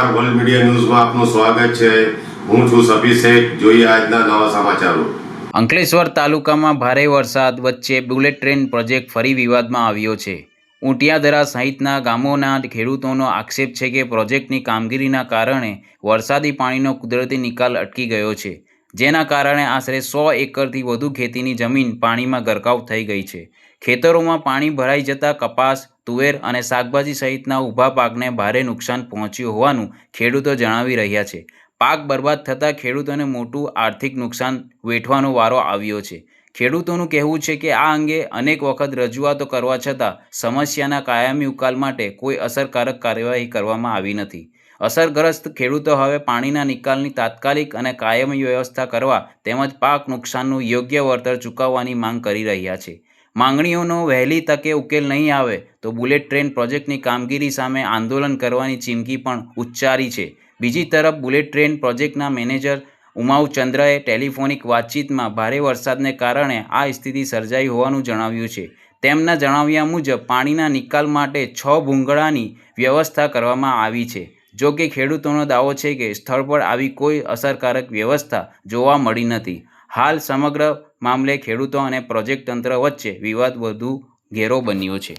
નમસ્કાર, world media ન્યૂઝમાં આપનું સ્વાગત છે। હું છું સફી શેખ। જોઈએ આજના નવા સમાચારો। અંકલેશ્વર તાલુકામાં ભારે વરસાદ વચ્ચે બુલેટ ટ્રેન પ્રોજેક્ટ ફરી વિવાદમાં આવ્યો છે। ઊંટિયાદરા સહિતના ગામોના ખેડૂતોનો આક્ષેપ છે કે પ્રોજેક્ટની કામગીરીના કારણે વરસાદી પાણીનો કુદરતી નિકાલ અટકી ગયો છે, જેના કારણે આશરે 100 એકરથી વધુ ખેતીની જમીન પાણીમાં ગરકાવ થઈ ગઈ છે। ખેતરોમાં પાણી ભરાઈ જતાં કપાસ, તુવેર અને શાકભાજી સહિતના ઊભા પાકને ભારે નુકસાન પહોંચ્યું હોવાનું ખેડૂતો જણાવી રહ્યા છે। પાક બરબાદ થતાં ખેડૂતોને મોટું આર્થિક નુકસાન વેઠવાનો વારો આવ્યો છે। ખેડૂતોનું કહેવું છે કે આ અંગે અનેક વખત રજૂઆતો કરવા છતાં સમસ્યાના કાયમી ઉકેલ માટે કોઈ અસરકારક કાર્યવાહી કરવામાં આવી નથી। અસરગ્રસ્ત ખેડૂતો હવે પાણીના નિકાલની તાત્કાલિક અને કાયમી વ્યવસ્થા કરવા તેમજ પાક નુકસાનનું યોગ્ય વળતર ચૂકવવાની માંગ કરી રહ્યા છે। માંગણીઓનો વહેલી તકે ઉકેલ નહીં આવે તો બુલેટ ટ્રેન પ્રોજેક્ટની કામગીરી સામે આંદોલન કરવાની ચીમકી પણ ઉચ્ચારી છે। બીજી તરફ બુલેટ ટ્રેન પ્રોજેક્ટના મેનેજર ઉમાવ ચંદ્રએ ટેલિફોનિક વાતચીતમાં ભારે વરસાદને કારણે આ સ્થિતિ સર્જાઈ હોવાનું જણાવ્યું છે। તેમના જણાવ્યા મુજબ પાણીના નિકાલ માટે 6 ભૂંગળાની વ્યવસ્થા કરવામાં આવી છે। જો કે ખેડૂતોનો દાવો છે કે સ્થળ પર આવી કોઈ અસરકારક વ્યવસ્થા જોવા મળી નથી। હાલ સમગ્ર મામલે ખેડૂતો અને પ્રોજેક્ટ તંત્ર વચ્ચે વિવાદ વધુ ઘેરો બન્યો છે।